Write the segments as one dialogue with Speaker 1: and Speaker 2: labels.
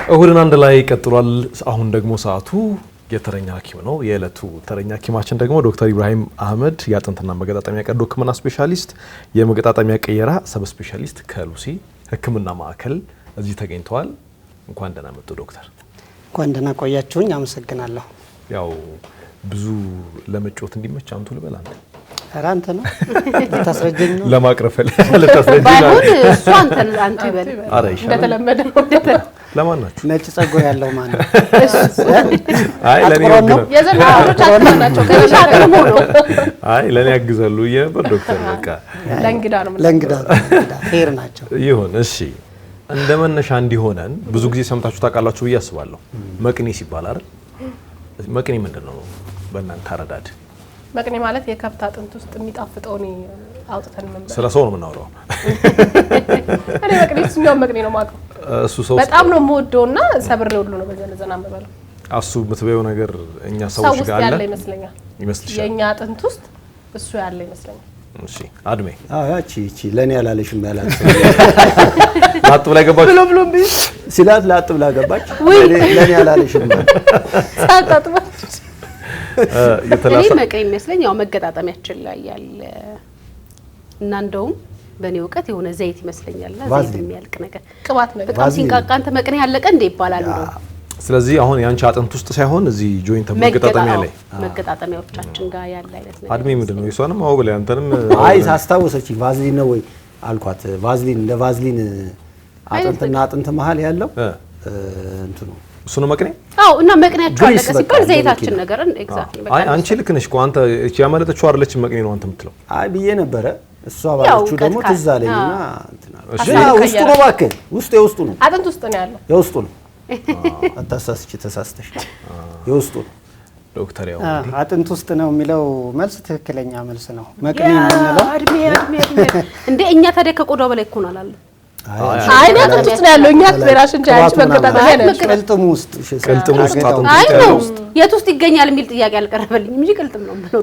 Speaker 1: እሁድን አንድ ላይ ቀጥሏል። አሁን ደግሞ ሰዓቱ የተረኛ ሐኪም ነው። የዕለቱ ተረኛ ሐኪማችን ደግሞ ዶክተር ኢብራሂም አህመድ የአጥንትና መገጣጠሚያ ቀዶ ሕክምና ስፔሻሊስት፣ የመገጣጠሚያ ቀየራ ሰብ ስፔሻሊስት ከሉሲ ሕክምና ማዕከል እዚህ ተገኝተዋል። እንኳን ደህና መጡ ዶክተር።
Speaker 2: እንኳን ደህና ቆያችሁኝ። አመሰግናለሁ።
Speaker 1: ያው ብዙ ለመጫወት እንዲመች አንቱ ልበል አንተ
Speaker 2: አራንተ ነው ልታስረጀኝ ነው
Speaker 1: ለማቅረፈል ልታስረጀኝ
Speaker 3: ባይሆን እሱ አንተ ይበል
Speaker 1: አረ ይሻላል
Speaker 3: እንደተለመደው
Speaker 1: ለማን ናችሁ
Speaker 2: ነጭ ጸጉር ያለው ማን ነው?
Speaker 1: አይ ለኔ ነው
Speaker 3: የዘናሮች አጥናናቸው ከሻከሙ ነው።
Speaker 1: አይ ለኔ ያግዛሉ የነበር ዶክተር በቃ
Speaker 2: ለእንግዳ ፌር ናቸው።
Speaker 1: ይሁን እሺ። እንደመነሻ እንዲሆነን ብዙ ጊዜ ሰምታችሁ ታውቃላችሁ ብዬ አስባለሁ። መቅኒ ሲባል አይደል? መቅኒ ምንድነው በእናንተ አረዳድ?
Speaker 3: መቅኒ ማለት የከብት አጥንት ውስጥ የሚጣፍጠው ነው። አውጥተን ምን
Speaker 1: ስለ ሰው ነው የምናወራው።
Speaker 3: እኔ መቅኒ ስኛው መቅኒ ነው ማቀው
Speaker 1: እሱ ሰው
Speaker 3: በጣም ነው የምወደውና ሰብሬ ሁሉ ነው በዘነዘና መበለው።
Speaker 1: አሱ የምትበየው ነገር እኛ ሰዎች ጋር አለ
Speaker 3: ይመስለኛል።
Speaker 1: የኛ
Speaker 3: አጥንት ውስጥ እሱ ያለ ይመስለኛል።
Speaker 1: እሺ አድሜ
Speaker 4: ያቺ ለኔ ያላለሽም ያላት
Speaker 1: ላጥ ብላ ገባች
Speaker 3: ብሎ
Speaker 4: ሲላት ላጥ ብላ ገባች። ለኔ ያላለሽም
Speaker 3: ሳጣጥባች
Speaker 1: የተላሰ
Speaker 3: እኔ መቅኒ ይመስለኝ ያው መገጣጠሚያችን ላይ ያለ እና እንደውም በኔ ወቀት የሆነ ዘይት ይመስለኛል ዘይት የሚያልቅ ነገር ቅባት ነገር በጣም ሲንቃቃ አንተ መቅኒ ያለቀ እንደ ይባላል ነው።
Speaker 1: ስለዚህ አሁን ያንቺ አጥንት ውስጥ ሳይሆን እዚህ ጆይንት መገጣጠሚያ ላይ
Speaker 3: መገጣጠሚያዎቻችን ጋር ያለ አይነት ነገር
Speaker 1: አድሜ ምንድነው የሷንም አው ብለ አንተንም
Speaker 4: አይ ታስታውሰች ቫዝሊን ነው ወይ አልኳት። ቫዝሊን እንደ ቫዝሊን አጥንትና አጥንት መሃል ያለው እንትኑ እሱ ነው መቅኒ።
Speaker 3: አው እና መቅኒያቸው አለቀ ሲባል ዘይታችን ነገር ኤግዛክትሊ በቃ
Speaker 1: አይ አንቺ ልክ ነሽ እኮ አንተ እቺ ያመለጠችው አይደለች መቅኒ ነው አንተ የምትለው።
Speaker 4: አይ ብዬ ነበረ እሷ ባለችው ደግሞ ትዝ አለኝና እንትና እሺ ውስጡ ነው እባክህ የውስጡ ነው
Speaker 3: አጥንት ውስጥ ነው ያለው የውስጡ ነው።
Speaker 4: አታሳስቺ ተሳስተሽ የውስጡ ነው
Speaker 1: ዶክተር ያው
Speaker 2: አጥንት ውስጥ ነው የሚለው መልስ ትክክለኛ መልስ ነው። መቅኒ የምንለው
Speaker 3: አድሜ እንዴ እኛ ታዲያ ከቆዳው በላይ እኮ ነው አላለ። አይ አጥንት ውስጥ ነው ያለው። እኛ በራስን ጃጅ መገጣጠሚያ ነው
Speaker 2: ቅልጥሙ ውስጥ
Speaker 1: አጥንት
Speaker 3: አይ ነው የት ውስጥ ይገኛል የሚል ጥያቄ አልቀረበልኝም እንጂ ቅልጥም ነው ብለው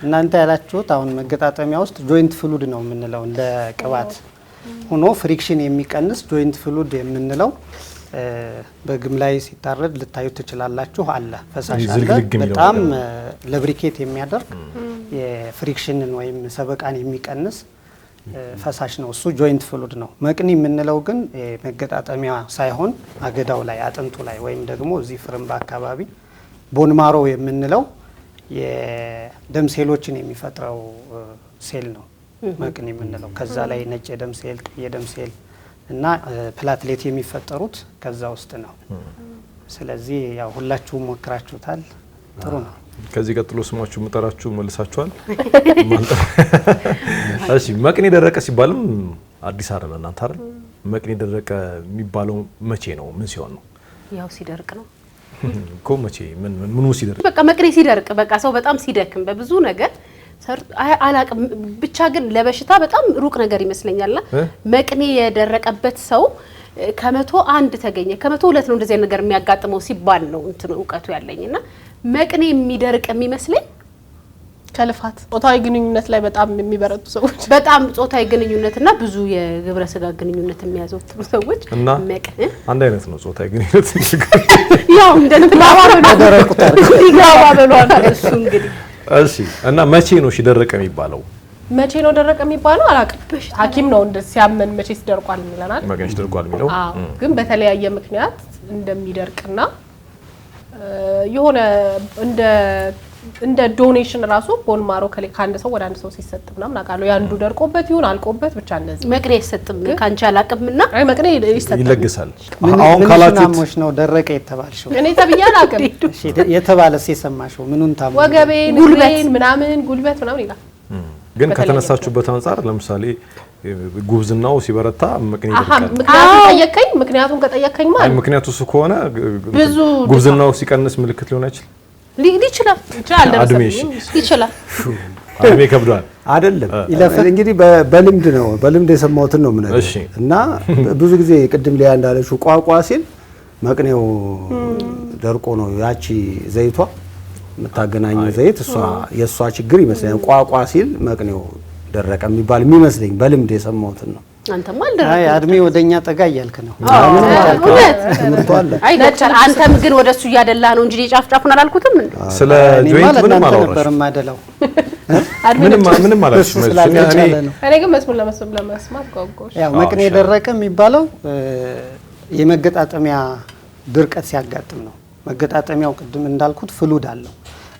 Speaker 2: እናንተ ያላችሁት አሁን መገጣጠሚያ ውስጥ ጆይንት ፍሉድ ነው የምንለው እንደ ቅባት ሆኖ ፍሪክሽን የሚቀንስ ጆይንት ፍሉድ የምንለው በግም ላይ ሲታረድ ልታዩት ትችላላችሁ። አለ ፈሳሽ አለ በጣም ለብሪኬት የሚያደርግ የፍሪክሽንን ወይም ሰበቃን የሚቀንስ ፈሳሽ ነው። እሱ ጆይንት ፍሉድ ነው። መቅኒ የምንለው ግን መገጣጠሚያ ሳይሆን አገዳው ላይ አጥንቱ ላይ ወይም ደግሞ እዚህ ፍርምባ አካባቢ ቦንማሮ የምንለው የደም ሴሎችን የሚፈጥረው ሴል ነው መቅኒ የምንለው። ከዛ ላይ ነጭ የደም ሴል፣ የደም ሴል እና ፕላትሌት የሚፈጠሩት ከዛ ውስጥ ነው። ስለዚህ ያው ሁላችሁም ሞክራችሁታል። ጥሩ ነው።
Speaker 1: ከዚህ ቀጥሎ ስማችሁ መጠራችሁ መልሳችኋል። እሺ መቅኒ ደረቀ ሲባልም አዲስ አይደለም እናንተ አይደል? መቅኒ ደረቀ የሚባለው መቼ ነው? ምን ሲሆን ነው?
Speaker 3: ያው ሲደርቅ ነው
Speaker 1: እኮ መቼ ምኑ ሲደርቅ?
Speaker 3: በቃ መቅኒ ሲደርቅ በቃ ሰው በጣም ሲደክም በብዙ ነገር አላቅም ብቻ ግን ለበሽታ በጣም ሩቅ ነገር ይመስለኛልና መቅኒ የደረቀበት ሰው ከመቶ አንድ ተገኘ ከመቶ ሁለት ነው እንደዚህ ነገር የሚያጋጥመው ሲባል ነው እንትን እውቀቱ ያለኝና መቅኒ የሚደርቅ የሚመስለኝ ከልፋት ጾታዊ ግንኙነት ላይ በጣም የሚበረቱ ሰዎች በጣም ጾታዊ ግንኙነትና ብዙ የግብረ ስጋ ግንኙነት የሚያዘወትሩ ሰዎች መቅኒ
Speaker 1: አንድ አይነት ነው ጾታዊ ግንኙነት
Speaker 3: ያው እንደነባባሉ
Speaker 2: ደረቁታል
Speaker 3: ይጋባሉ እሱ እንግዲህ
Speaker 1: እሺ እና መቼ ነው ደረቀ የሚባለው?
Speaker 3: መቼ ነው ደረቀ የሚባለው አላውቅም። ሐኪም ነው ሲያመን መቼ ሲደርቋል ይላል።
Speaker 1: መቅኒ ሲደርቋል የሚለው
Speaker 3: ግን በተለያየ ምክንያት እንደሚደርቅና የሆነ እንደ ዶኔሽን ራሱ ቦን ማሮ ከአንድ ሰው ወደ አንድ ሰው ሲሰጥና ምናቃለው ያንዱ ደርቆበት ይሁን አልቆበት ብቻ እንደዚህ መቅኒ ይሰጥም ካንቺ አላቅምና አይ መቅኒ
Speaker 1: ይለግሳል።
Speaker 2: አሁን ካላችሁት ነው ደረቀ የተባልሽው
Speaker 3: እኔ ተብያ አላቅም።
Speaker 2: እሺ የተባለስ የሰማሽው ምኑን ታሙ
Speaker 3: ወገቤን ጉልበት ምናምን ይላል።
Speaker 1: ግን ከተነሳችሁበት አንፃር ለምሳሌ ጉብዝናው ሲበረታ መቅኒ ይደርቃል።
Speaker 3: ምክንያቱም ከጠየቀኝ ማለት
Speaker 1: ምክንያቱ እሱ ከሆነ ጉብዝናው ሲቀንስ ምልክት ሊሆን ይችላል
Speaker 3: ይችላል
Speaker 1: አድሜ ከብዷል
Speaker 4: አይደለም እንግዲህ በልምድ የሰማሁትን ነው ምን እና ብዙ ጊዜ ቅድም ላይ እንዳለሽው ቋቋ ሲል መቅኔው ደርቆ ነው ያቺ ዘይቷ የምታገናኘው ዘይት የሷ ችግር ይመስለኛል። ቋቋ ሲል መቅኔው ደረቀ የሚባል የሚመስለኝ በልምድ የሰማሁትን ነው።
Speaker 3: አንተማ አልደረስክም።
Speaker 2: አይ አድሜ ወደኛ ጠጋ እያልክ ነው።
Speaker 3: አይ ዶክተር አንተም ግን ወደሱ እያደላ ነው እንጂ ጫፍጫፉን አላልኩትም እንዴ?
Speaker 1: ስለ ጆይንት ምንም
Speaker 2: ነበር ማደላው።
Speaker 1: ምንም አላልኩሽ።
Speaker 5: እኔ ግን መስሙር ለመስማት ጓጓሽ።
Speaker 2: ያው መቅኔ ደረቀ የሚባለው የመገጣጠሚያ ድርቀት ሲያጋጥም ነው። መገጣጠሚያው ቅድም እንዳልኩት ፍሉድ አለው።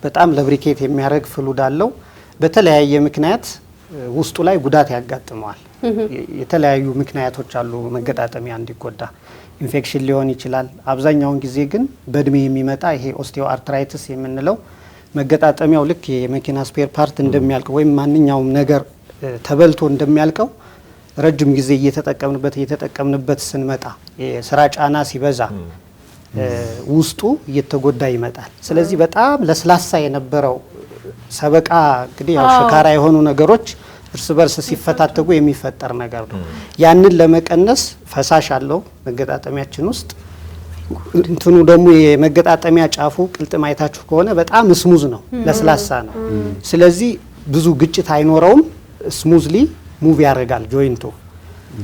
Speaker 2: በጣም ለብሪኬት የሚያደርግ ፍሉድ አለው። በተለያየ ምክንያት ውስጡ ላይ ጉዳት ያጋጥመዋል። የተለያዩ ምክንያቶች አሉ መገጣጠሚያ እንዲጎዳ። ኢንፌክሽን ሊሆን ይችላል። አብዛኛውን ጊዜ ግን በእድሜ የሚመጣ ይሄ ኦስቲዮ አርትራይቲስ የምንለው መገጣጠሚያው ልክ የመኪና ስፔር ፓርት እንደሚያልቀው ወይም ማንኛውም ነገር ተበልቶ እንደሚያልቀው ረጅም ጊዜ እየተጠቀምንበት ስንመጣ የስራ ጫና ሲበዛ ውስጡ እየተጎዳ ይመጣል። ስለዚህ በጣም ለስላሳ የነበረው ሰበቃ እንግዲህ ያው ሸካራ የሆኑ ነገሮች እርስ በርስ ሲፈታተጉ የሚፈጠር ነገር ነው። ያንን ለመቀነስ ፈሳሽ አለው መገጣጠሚያችን ውስጥ። እንትኑ ደግሞ የመገጣጠሚያ ጫፉ ቅልጥም አይታችሁ ከሆነ በጣም ስሙዝ ነው፣ ለስላሳ ነው። ስለዚህ ብዙ ግጭት አይኖረውም፣ ስሙዝሊ ሙቭ ያደርጋል ጆይንቱ።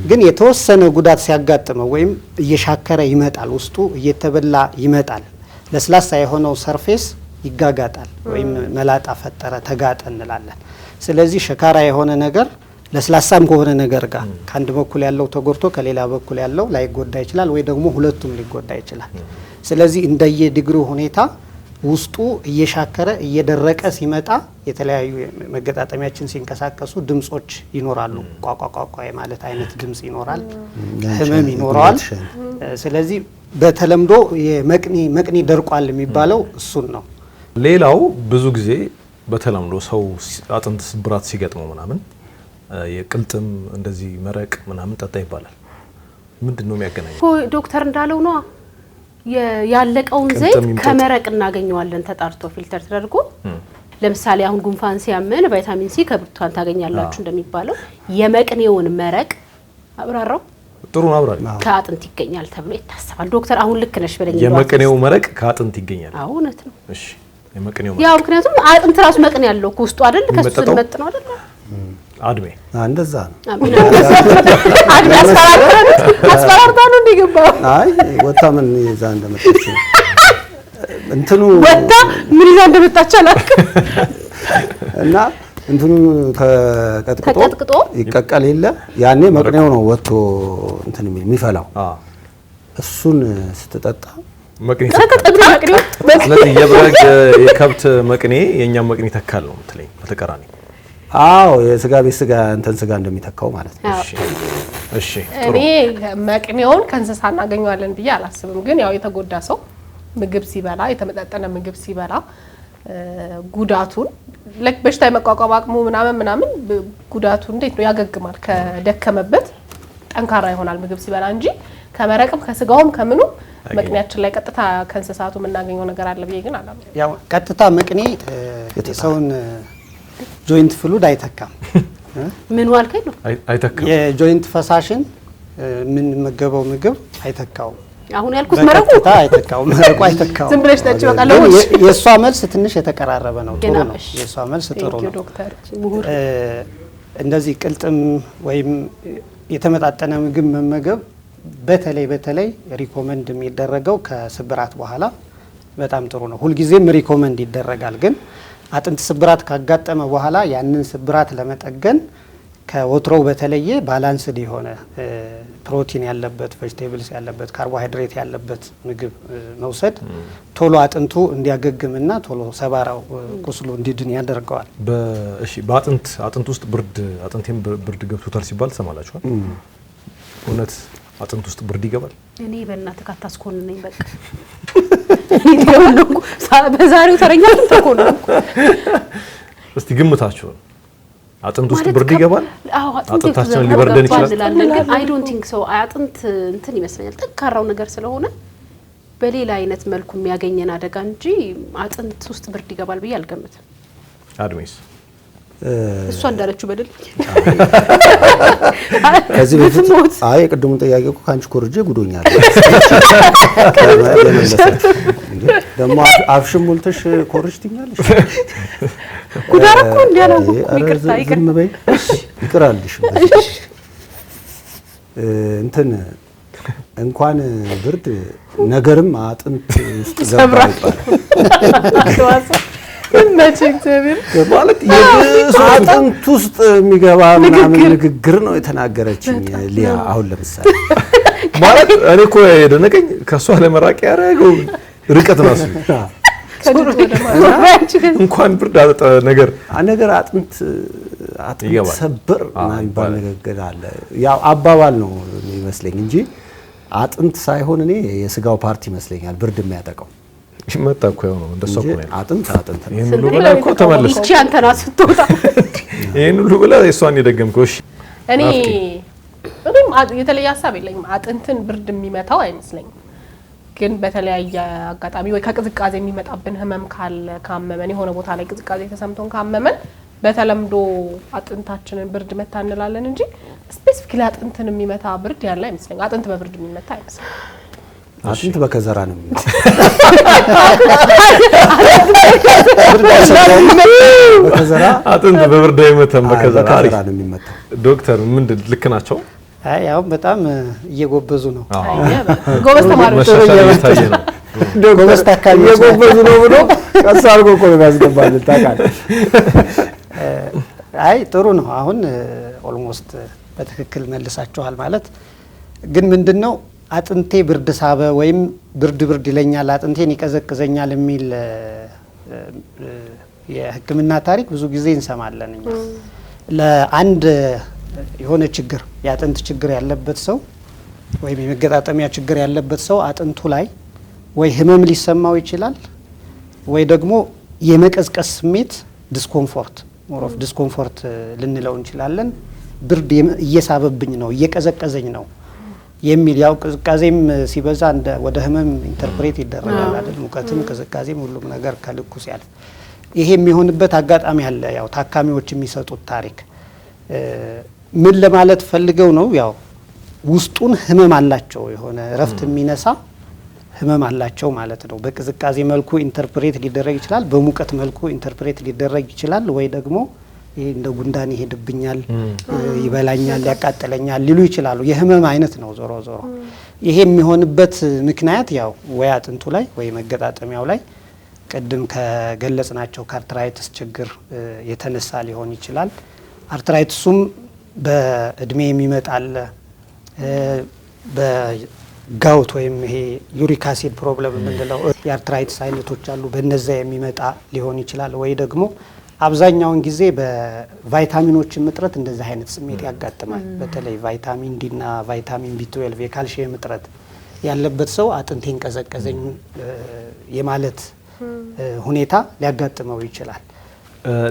Speaker 2: ግን የተወሰነ ጉዳት ሲያጋጥመው ወይም እየሻከረ ይመጣል፣ ውስጡ እየተበላ ይመጣል፣ ለስላሳ የሆነው ሰርፌስ ይጋጋጣል ወይም መላጣ ፈጠረ፣ ተጋጠ እንላለን። ስለዚህ ሸካራ የሆነ ነገር ለስላሳም ከሆነ ነገር ጋር ከአንድ በኩል ያለው ተጎድቶ ከሌላ በኩል ያለው ላይጎዳ ይችላል፣ ወይ ደግሞ ሁለቱም ሊጎዳ ይችላል። ስለዚህ እንደየ ዲግሪው ሁኔታ ውስጡ እየሻከረ እየደረቀ ሲመጣ የተለያዩ መገጣጠሚያችን ሲንቀሳቀሱ ድምጾች ይኖራሉ። ቋቋቋቋ ማለት አይነት ድምጽ ይኖራል፣ ህመም ይኖረዋል። ስለዚህ በተለምዶ መቅኒ ደርቋል የሚባለው እሱን ነው።
Speaker 1: ሌላው ብዙ ጊዜ በተለምዶ ሰው አጥንት ስብራት ሲገጥመው ምናምን የቅልጥም እንደዚህ መረቅ ምናምን ጠጣ ይባላል። ምንድነው የሚያገናኘው?
Speaker 3: ዶክተር እንዳለው ነው ያለቀውን ዘይት ከመረቅ እናገኘዋለን ተጣርቶ ፊልተር ተደርጎ። ለምሳሌ አሁን ጉንፋን ሲያመን ቫይታሚን ሲ ከብርቱካን ታገኛላችሁ እንደሚባለው የመቅኔውን መረቅ አብራራው
Speaker 1: ጥሩ ነው አብራሪ
Speaker 3: ከአጥንት ይገኛል ተብሎ ይታሰባል። ዶክተር አሁን ልክ ነሽ ብለኝ
Speaker 1: የመቅኔው መረቅ ከአጥንት ይገኛል።
Speaker 3: አዎ እውነት ነው።
Speaker 1: እሺ የመቅኔው
Speaker 3: ያው ምክንያቱም አጥንት ራሱ መቅኔ ያለው ውስጡ አይደል? ከሱ መጥ ነው አይደል?
Speaker 4: አድሜ እንደዛ ነው።
Speaker 3: አድሜ አስፈራርታ ነው እንዲገባው።
Speaker 4: አይ ወጣ ምን ይዛ እንደመጣች እንትኑ
Speaker 3: ወጣ ምን ይዛ እንደመጣች አላውቅም።
Speaker 4: እና እንትኑ ተቀጥቅጦ ይቀቀል የለ ያኔ መቅኔው ነው ወጥቶ እንትን የሚፈላው። እሱን ስትጠጣ
Speaker 1: መቅኔ ስለዚህ የበግ የከብት መቅኔ የኛም መቅኔ ተካል ነው የምትለኝ በተቀራኒ?
Speaker 4: አዎ የስጋ ቤት ስጋ እንትን ስጋ እንደሚተካው ማለት ነው።
Speaker 1: እሺ
Speaker 5: እኔ መቅኔውን ከእንስሳ እናገኘዋለን ብዬ አላስብም። ግን ያው የተጎዳ ሰው ምግብ ሲበላ የተመጣጠነ ምግብ ሲበላ ጉዳቱን በሽታ የመቋቋም አቅሙ ምናምን ጉዳቱ እንዴት ነው ያገግማል። ከደከመበት ጠንካራ ይሆናል ምግብ ሲበላ እንጂ ከመረቅም ከስጋውም ከምኑ መቅኔያችን ላይ ቀጥታ ከእንስሳቱ የምናገኘው ነገር አለ ብዬ ግን አላምንም።
Speaker 2: ያው ቀጥታ መቅኔ የሰውን ጆይንት ፍሉድ አይተካም።
Speaker 3: ምን ዋልከኝ ነው
Speaker 1: አይተካም።
Speaker 2: የጆይንት ፈሳሽን ምን መገበው ምግብ አይተካውም።
Speaker 3: አሁን ያልኩት መረቁ
Speaker 2: አይተካውም፣ መረቁ አይተካውም።
Speaker 5: ዝም ብለሽ ጠጪ በቃ ለውሽ።
Speaker 2: የሷ መልስ ትንሽ የተቀራረበ ነው። ጥሩ ነው። የሷ መልስ ጥሩ ነው።
Speaker 5: ዶክተር
Speaker 2: እንደዚህ ቅልጥም ወይም የተመጣጠነ ምግብ መመገብ በተለይ ሪኮመንድ የሚደረገው ከስብራት በኋላ በጣም ጥሩ ነው። ሁልጊዜም ሪኮመንድ ይደረጋል። ግን አጥንት ስብራት ካጋጠመ በኋላ ያንን ስብራት ለመጠገን ከወትሮው በተለየ ባላንስድ የሆነ ፕሮቲን ያለበት፣ ቬጂቴብልስ ያለበት፣ ካርቦሃይድሬት ያለበት ምግብ መውሰድ ቶሎ አጥንቱ እንዲያገግምና ቶሎ ሰባራው ቁስሉ እንዲድን ያደርገዋል።
Speaker 1: እሺ በአጥንት ውስጥ አጥንቴም ብርድ ገብቶታል ሲባል ሰማላችኋል? እውነት አጥንት ውስጥ ብርድ ይገባል?
Speaker 3: እኔ በእናትህ ካታስኮንነኝ በቃ በዛሬው ተረኛ ተኮነንኩ።
Speaker 1: እስቲ ግምታችሁን አጥንት ውስጥ ብርድ ይገባል?
Speaker 3: አዎ
Speaker 1: አጥንታችንን ሊበርደን ይችላል።
Speaker 3: ግን አይ ዶንት ቲንክ ሶ። አጥንት እንትን ይመስለኛል ጠንካራው ነገር ስለሆነ በሌላ አይነት መልኩ የሚያገኘን አደጋ እንጂ አጥንት ውስጥ ብርድ ይገባል ብዬ አልገምትም።
Speaker 1: አድሜስ
Speaker 3: እሷ እንዳለችው በደል
Speaker 4: ከዚህ በፊት አይ ቅድሙን ጥያቄ እኮ ካንቺ ኮርጄ ጉዶኛል። ደግሞ አፍሽም ሞልተሽ ኮርጅትኛለሽ።
Speaker 3: ጉዳር እኮ እንዲያለው ይቅርታ
Speaker 4: ዝም በይ ይቅራልሽ። እንትን እንኳን ብርድ ነገርም አጥንት ውስጥ ገባ ይባላል።
Speaker 5: መቼ እግዚአብሔር
Speaker 4: ማለት አጥንት ውስጥ የሚገባ ምናምን ንግግር ነው የተናገረችኝ ሊያ። አሁን ለምሳሌ
Speaker 1: ማለት እኔ እኮ የደነቀኝ ከሷ ለመራቅ ያደረገው ርቀት ነው። እንኳን ብርድ ነገር አጥንት ሰበር የሚባል ንግግር አለ። ያው አባባል ነው የሚመስለኝ እንጂ አጥንት ሳይሆን እኔ የስጋው ፓርቲ ይመስለኛል ብርድ የሚያጠቃው። መጣ እኮ ነው እንደሱ እኮ ነው።
Speaker 4: አጥንት
Speaker 1: ይሄን ሁሉ ብላ እኮ ተመለሰ።
Speaker 3: እቺ አንተና ስትወጣ
Speaker 1: ይሄን ሁሉ ብላ እሷን የደገምከው። እሺ
Speaker 5: እኔም የተለየ ሀሳብ የለኝም። አጥንትን ብርድ የሚመታው አይመስለኝም። ግን በተለያየ አጋጣሚ ወይ ከቅዝቃዜ የሚመጣብን ህመም ካለ ካመመን የሆነ ቦታ ላይ ቅዝቃዜ ተሰምቶን ካመመን በተለምዶ አጥንታችንን ብርድ መታ እንላለን እንጂ ስፔሲፊክሊ አጥንትን የሚመታ ብርድ ያለ አይመስለኝም። አጥንት በብርድ የሚመታ አይመስለኝም።
Speaker 4: አጥንት በከዘራ ነው
Speaker 1: አጥንት በብርድ አይመታም፣ በከዘራ
Speaker 4: ነው የሚመታው።
Speaker 1: ዶክተር ምንድን ልክ ናቸው?
Speaker 2: ያው በጣም እየጎበዙ ነው።
Speaker 5: ጎበዝ ተማሪዎች
Speaker 1: እየታየ ነው።
Speaker 2: ጎበዝ ታካሚዎች
Speaker 4: እየጎበዙ ነው ብሎ ቀስ አድርጎ እኮ ነው የሚያስገባልን ታውቃለህ።
Speaker 2: አይ ጥሩ ነው። አሁን ኦልሞስት በትክክል መልሳችኋል። ማለት ግን ምንድነው አጥንቴ ብርድ ሳበ ወይም ብርድ ይለኛል፣ አጥንቴን ይቀዘቅዘኛል የሚል የሕክምና ታሪክ ብዙ ጊዜ እንሰማለን እኛ። ለአንድ የሆነ ችግር የአጥንት ችግር ያለበት ሰው ወይም የመገጣጠሚያ ችግር ያለበት ሰው አጥንቱ ላይ ወይ ህመም ሊሰማው ይችላል ወይ ደግሞ የመቀዝቀዝ ስሜት ዲስኮምፎርት ሞር ኦፍ ዲስኮምፎርት ልንለው እንችላለን። ብርድ እየሳበብኝ ነው እየቀዘቀዘኝ ነው የሚል ያው ቅዝቃዜም ሲበዛ ወደ ህመም ኢንተርፕሬት ይደረጋል አይደል? ሙቀትም ቅዝቃዜም ሁሉም ነገር ከልኩ ሲያልፍ ይሄ የሚሆንበት አጋጣሚ አለ። ያው ታካሚዎች የሚሰጡት ታሪክ ምን ለማለት ፈልገው ነው? ያው ውስጡን ህመም አላቸው፣ የሆነ እረፍት የሚነሳ ህመም አላቸው ማለት ነው። በቅዝቃዜ መልኩ ኢንተርፕሬት ሊደረግ ይችላል፣ በሙቀት መልኩ ኢንተርፕሬት ሊደረግ ይችላል። ወይ ደግሞ ይሄ እንደ ጉንዳን ይሄድብኛል፣ ይበላኛል፣ ያቃጥለኛል ሊሉ ይችላሉ። የህመም አይነት ነው ዞሮ ዞሮ። ይሄ የሚሆንበት ምክንያት ያው ወይ አጥንቱ ላይ ወይ መገጣጠሚያው ላይ ቅድም ከገለጽናቸው ከአርትራይትስ ችግር የተነሳ ሊሆን ይችላል። አርትራይትሱም በእድሜ የሚመጣ አለ። በጋውት ወይም ይሄ ዩሪክ አሲድ ፕሮብለም የምንለው የአርትራይትስ አይነቶች አሉ። በነዛ የሚመጣ ሊሆን ይችላል። ወይ ደግሞ አብዛኛውን ጊዜ በቫይታሚኖችን እጥረት እንደዚህ አይነት ስሜት ያጋጥማል። በተለይ ቫይታሚን ዲ እና ቫይታሚን ቢ12 የካልሲየም እጥረት ያለበት ሰው አጥንቴን ቀዘቀዘኝ የማለት ሁኔታ ሊያጋጥመው ይችላል።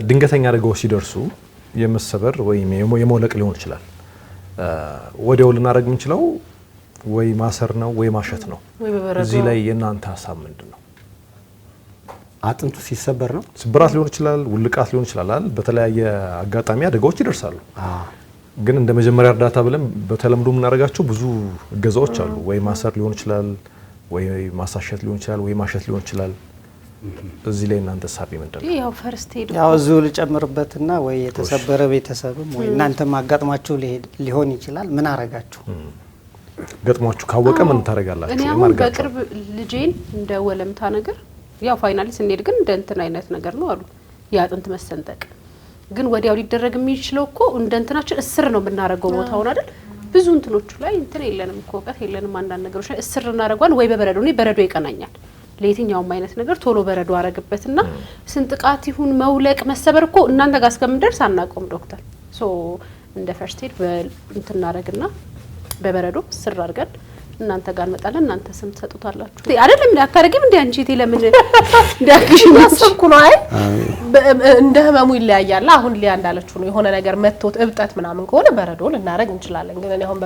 Speaker 1: ድንገተኛ አደጋዎች ሲደርሱ የመሰበር ወይም የመውለቅ ሊሆን ይችላል። ወዲያው ልናደርግ የምንችለው ወይ ማሰር ነው ወይ ማሸት ነው። እዚህ ላይ የእናንተ ሀሳብ ምንድን ነው?
Speaker 4: አጥንቱ ሲሰበር ነው
Speaker 1: ስብራት ሊሆን ይችላል፣ ውልቃት ሊሆን ይችላል። በተለያየ አጋጣሚ አደጋዎች ይደርሳሉ። ግን እንደ መጀመሪያ እርዳታ ብለን በተለምዶ የምናደርጋቸው ብዙ እገዛዎች አሉ። ወይ ማሰር ሊሆን ይችላል፣ ወይ ማሳሸት ሊሆን ይችላል፣ ወይ ማሸት ሊሆን ይችላል። እዚህ ላይ እናንተ ሀሳብ ምንድን ነው?
Speaker 3: ያው ፈርስት ኤድ
Speaker 2: ያው እዚሁ ልጨምርበትና ወይ የተሰበረ ቤተሰብም ወይ እናንተም አጋጥሟችሁ ሊሆን ይችላል። ምን አረጋችሁ?
Speaker 1: ገጥሟችሁ ካወቀ ምን ታደርጋላችሁ?
Speaker 3: እኔ አሁን በቅርብ ልጄን እንደ ወለምታ ነገር ያው ፋይናሊ ስንሄድ ግን እንደ እንትን አይነት ነገር ነው አሉ የአጥንት መሰንጠቅ። ግን ወዲያው ሊደረግ የሚችለው እኮ እንደ እንትናችን እስር ነው የምናደርገው ቦታውን አይደል? ብዙ እንትኖቹ ላይ እንትን የለንም እኮ እውቀት የለንም። አንዳንድ ነገሮች ላይ እስር እናደርጓል ወይ በበረዶ። እኔ በረዶ ይቀናኛል ለየትኛውም አይነት ነገር ቶሎ በረዶ አረግበትና ስንጥቃት ይሁን መውለቅ መሰበር እኮ እናንተ ጋር እስከምንደርስ አናቆም ዶክተር። ሶ እንደ ፈርስት ኤድ እንትን እናደርግና በበረዶ ስር አድርገን እናንተ ጋር እንመጣለን። እናንተ ስም ትሰጡታላችሁ አይደለም እንዴ? አታረጊም እንዴ አንቺ? ለምን እንዳክሽ
Speaker 5: ማሰብኩ ነው። አይ እንደ ህመሙ ይለያያል። አሁን ሊያ እንዳለችው ነው። የሆነ ነገር መጥቶት እብጠት ምናምን ከሆነ በረዶ ልናረግ እንችላለን። ግን እኔ አሁን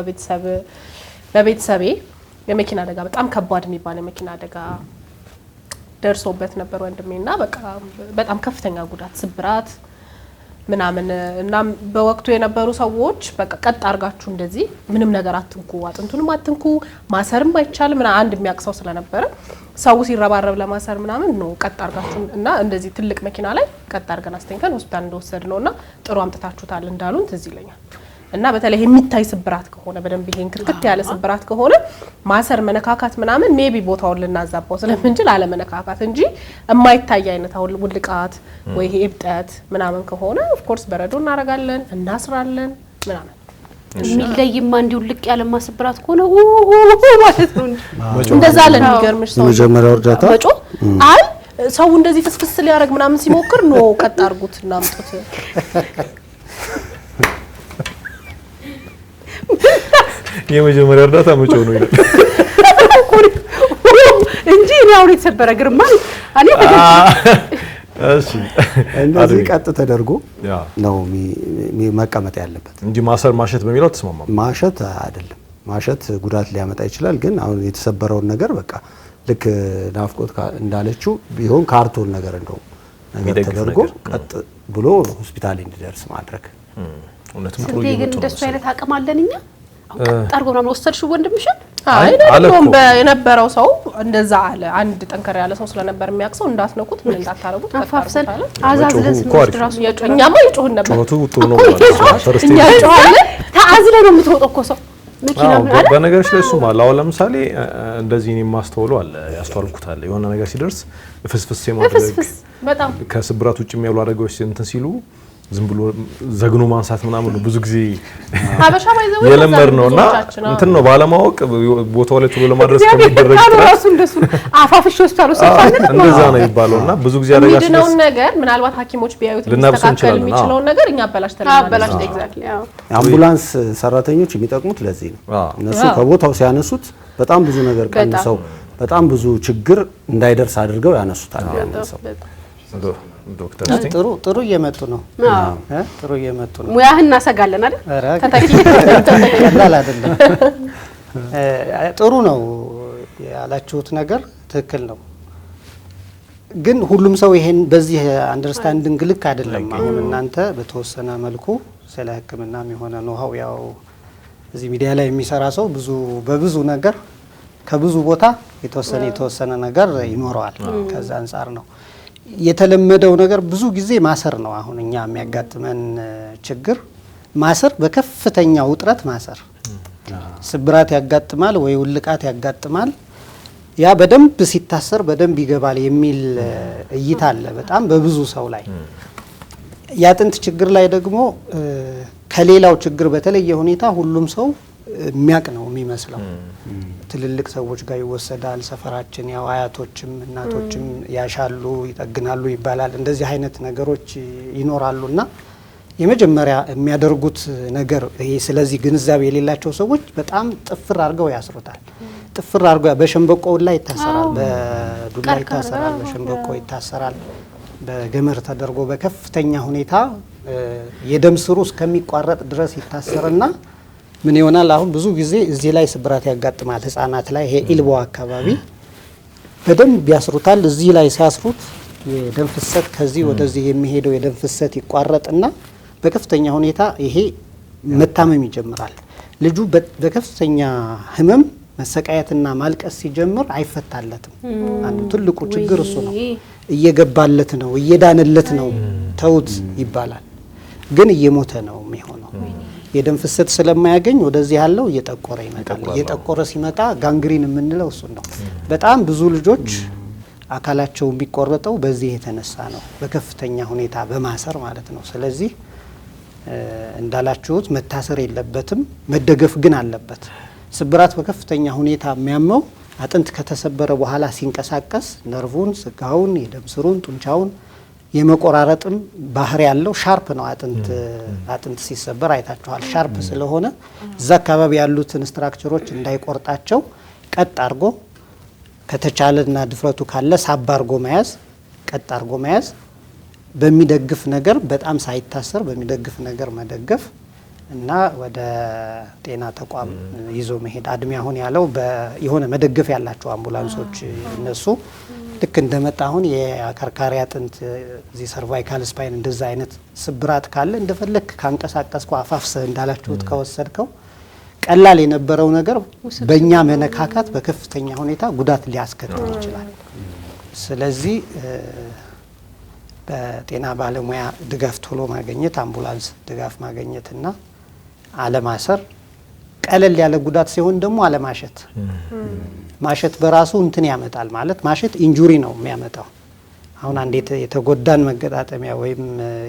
Speaker 5: በቤተሰቤ የመኪና አደጋ በጣም ከባድ የሚባል የመኪና አደጋ ደርሶበት ነበር ወንድሜና በጣም ከፍተኛ ጉዳት ስብራት ምናምን እና በወቅቱ የነበሩ ሰዎች በቃ ቀጥ አርጋችሁ እንደዚህ ምንም ነገር አትንኩ፣ አጥንቱንም አትንኩ፣ ማሰርም አይቻልም እና አንድ የሚያቅሰው ስለነበረ ሰው ሲረባረብ ለማሰር ምናምን ነው ቀጥ አርጋችሁ እና እንደዚህ ትልቅ መኪና ላይ ቀጥ አርገን አስተኝተን ሆስፒታል እንደወሰድ ነውና ጥሩ አምጥታችሁታል እንዳሉን ትዝ ይለኛል። እና በተለይ የሚታይ ስብራት ከሆነ በደንብ ይሄን ክትክት ያለ ስብራት ከሆነ ማሰር መነካካት ምናምን ሜቢ ቦታውን ልናዛባው ስለምንችል አለ መነካካት እንጂ የማይታይ አይነት አሁን ውልቃት ወይ ይሄ እብጠት ምናምን ከሆነ ኦፍ ኮርስ በረዶ እናረጋለን እናስራለን ምናምን
Speaker 3: የሚለይማ እንዲሁ ልቅ ያለ ማስብራት ከሆነ ማለት ነው
Speaker 5: እንደዛ ለሚገርምሽ ሰው
Speaker 4: የመጀመሪያው እርዳታ
Speaker 5: መጮ አይ ሰው እንደዚህ ፍስፍስ ሊያረግ ምናምን ሲሞክር ነው ቀጥ አርጉት እናምጡት
Speaker 1: የመጀመሪያ እርዳታ መጮ ነው ይላል
Speaker 3: እንጂ ነው የተሰበረ ግርማ እኔ
Speaker 1: እሺ
Speaker 4: እንደዚህ ቀጥ ተደርጎ ነው መቀመጥ ያለበት
Speaker 1: እንጂ ማሰር ማሸት በሚለው ተስማማ
Speaker 4: ማሸት አይደለም ማሸት ጉዳት ሊያመጣ ይችላል ግን አሁን የተሰበረውን ነገር በቃ ልክ ናፍቆት እንዳለችው ቢሆን ካርቶን ነገር እንደው ነገር ተደርጎ ቀጥ ብሎ ሆስፒታል እንዲደርስ ማድረግ
Speaker 1: እውነትም ጥሩ
Speaker 3: ይሄ ግን እንደሱ አይነት አቅም አለንኛ አጣርጎ ነው ወሰድሽው ወንድምሽን
Speaker 5: አይደለም በነበረው ሰው እንደዛ አለ አንድ ጠንከር ያለ ሰው ስለነበር የሚያክሰው እንዳትነኩት ምን እንዳታረጉት
Speaker 3: አፋፍሰን አዛዝለን ስንወስድ ራሱ
Speaker 5: እኛማ ይጮህ ነበር
Speaker 1: ጮቱ ጥሩ ነው ማለት
Speaker 5: እኛ ጮሃለን
Speaker 3: ታዝለ ነው የምትወጣው እኮ ሰው መኪና ማለት
Speaker 1: በነገርሽ ላይ እሱም አለ አሁን ለምሳሌ እንደዚህ እኔ ማስተውለው አለ ያስተዋልኩት አለ የሆነ ነገር ሲደርስ ፍስፍስ የማድረግ
Speaker 5: በጣም
Speaker 1: ከስብራት ውጭ የሚያሉ አደጋዎች እንትን ሲሉ ዝም ብሎ ዘግኖ ማንሳት ምናምን ነው ብዙ ጊዜ
Speaker 5: ሀበሻ ባይዘው
Speaker 1: የለመር ነውና እንትን ነው ባለማወቅ ቦታው ላይ ቶሎ ለማድረስ ከሚደረግ
Speaker 3: ራሱ እንደሱ አፋፍሽ ሆስፒታል ወሰድኩ
Speaker 1: እንደዛ ነው ይባላልና ብዙ ጊዜ አደጋ
Speaker 5: ሲደርስ ነገር ምናልባት ሐኪሞች ቢያዩት ሊስተካከል የሚችለው ነገር እኛ አበላሽተናል
Speaker 3: ኤግዛክትሊ
Speaker 4: አምቡላንስ ሰራተኞች የሚጠቅሙት ለዚህ ነው እነሱ ከቦታው ሲያነሱት በጣም ብዙ ነገር ቀንሰው በጣም ብዙ ችግር እንዳይደርስ አድርገው ያነሱታል ያነሰው
Speaker 1: ዶክተር
Speaker 2: ጥሩ እየመጡ ነው ጥሩ እየመጡ ነው
Speaker 3: ሙያህን እናሰጋለን አይደል
Speaker 5: ተተኪ
Speaker 2: ቀላል አይደለም ጥሩ ነው ያላችሁት ነገር ትክክል ነው ግን ሁሉም ሰው ይሄን በዚህ አንደርስታንዲንግ ልክ አይደለም አሁን እናንተ በተወሰነ መልኩ ስለ ሕክምናም የሆነ ኖሃው ያው እዚህ ሚዲያ ላይ የሚሰራ ሰው በብዙ ነገር ከብዙ ቦታ የተወሰነ ነገር ይኖረዋል ከዛ አንፃር ነው የተለመደው ነገር ብዙ ጊዜ ማሰር ነው አሁን እኛ የሚያጋጥመን ችግር ማሰር በከፍተኛ ውጥረት ማሰር ስብራት ያጋጥማል ወይ ውልቃት ያጋጥማል ያ በደንብ ሲታሰር በደንብ ይገባል የሚል እይታ አለ በጣም በብዙ ሰው ላይ ያጥንት ችግር ላይ ደግሞ ከሌላው ችግር በተለየ ሁኔታ ሁሉም ሰው የሚያቅ ነው የሚመስለው ትልልቅ ሰዎች ጋር ይወሰዳል ሰፈራችን ያው አያቶችም እናቶችም ያሻሉ ይጠግናሉ ይባላል እንደዚህ አይነት ነገሮች ይኖራሉና የመጀመሪያ የሚያደርጉት ነገር ይሄ ስለዚህ ግንዛቤ የሌላቸው ሰዎች በጣም ጥፍር አድርገው ያስሩታል ጥፍር አድርገው በሸንበቆ ላይ ይታሰራል በዱላ ይታሰራል በሸንበቆ ይታሰራል በገመር ተደርጎ በከፍተኛ ሁኔታ የደም ስሩ እስከሚቋረጥ ድረስ ይታሰርና ምን ይሆናል አሁን ብዙ ጊዜ እዚህ ላይ ስብራት ያጋጥማል ህፃናት ላይ ይሄ ኢልቦ አካባቢ በደንብ ያስሩታል እዚህ ላይ ሲያስሩት የደም ፍሰት ከዚህ ወደዚህ የሚሄደው የደም ፍሰት ይቋረጥና በከፍተኛ ሁኔታ ይሄ መታመም ይጀምራል ልጁ በከፍተኛ ህመም መሰቃየትና ማልቀስ ሲጀምር አይፈታለትም አንዱ ትልቁ ችግር እሱ ነው እየገባለት ነው እየዳነለት ነው ተውት ይባላል ግን እየሞተ ነው የሚሆነው የደም ፍሰት ስለማያገኝ ወደዚህ ያለው እየጠቆረ ይመጣል እየጠቆረ ሲመጣ ጋንግሪን የምንለው እሱ ነው በጣም ብዙ ልጆች አካላቸው የሚቆረጠው በዚህ የተነሳ ነው በከፍተኛ ሁኔታ በማሰር ማለት ነው ስለዚህ እንዳላችሁት መታሰር የለበትም መደገፍ ግን አለበት ስብራት በከፍተኛ ሁኔታ የሚያመው አጥንት ከተሰበረ በኋላ ሲንቀሳቀስ ነርቭን ስጋውን የደም ስሩን ጡንቻውን የመቆራረጥም ባህሪ ያለው ሻርፕ ነው አጥንት ሲሰበር አይታችኋል ሻርፕ ስለሆነ እዛ አካባቢ ያሉትን ስትራክቸሮች እንዳይቆርጣቸው ቀጥ አርጎ ከተቻለና ድፍረቱ ካለ ሳብ አርጎ መያዝ ቀጥ አርጎ መያዝ በሚደግፍ ነገር በጣም ሳይታሰር በሚደግፍ ነገር መደገፍ እና ወደ ጤና ተቋም ይዞ መሄድ አድሚ አሁን ያለው የሆነ መደገፍ ያላቸው አምቡላንሶች እነሱ ልክ እንደመጣ አሁን የአከርካሪ አጥንት እዚህ ሰርቫይካል ስፓይን እንደዛ አይነት ስብራት ካለ እንደፈለክ ካንቀሳቀስከው አፋፍሰህ እንዳላችሁት ከወሰድከው ቀላል የነበረው ነገር በእኛ መነካካት በከፍተኛ ሁኔታ ጉዳት ሊያስከትል ይችላል ስለዚህ በጤና ባለሙያ ድጋፍ ቶሎ ማግኘት አምቡላንስ ድጋፍ ማግኘትና አለማሰር፣ ቀለል ያለ ጉዳት ሲሆን ደግሞ አለማሸት። ማሸት በራሱ እንትን ያመጣል ማለት ማሸት ኢንጁሪ ነው የሚያመጣው። አሁን አንድ የተጎዳን መገጣጠሚያ ወይም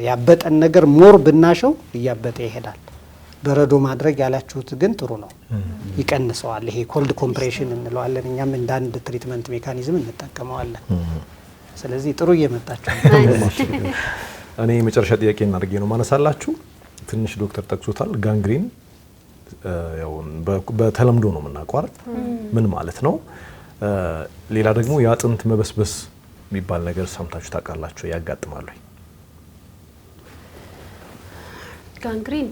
Speaker 2: ያበጠን ነገር ሞር ብናሸው እያበጠ ይሄዳል። በረዶ ማድረግ ያላችሁት ግን ጥሩ ነው፣ ይቀንሰዋል። ይሄ ኮልድ ኮምፕሬሽን እንለዋለን፣ እኛም እንደ አንድ ትሪትመንት ሜካኒዝም እንጠቀመዋለን። ስለዚህ ጥሩ እየመጣችሁ።
Speaker 1: እኔ የመጨረሻ ጥያቄ እናድርጌ ነው ማነሳላችሁ። ትንሽ ዶክተር ጠቅሶታል። ጋንግሪን ያው በተለምዶ ነው የምናውቀው አይደል? ምን ማለት ነው? ሌላ ደግሞ የአጥንት መበስበስ የሚባል ነገር ሰምታችሁ ታውቃላችሁ? ያጋጥማሉ?
Speaker 3: ጋንግሪን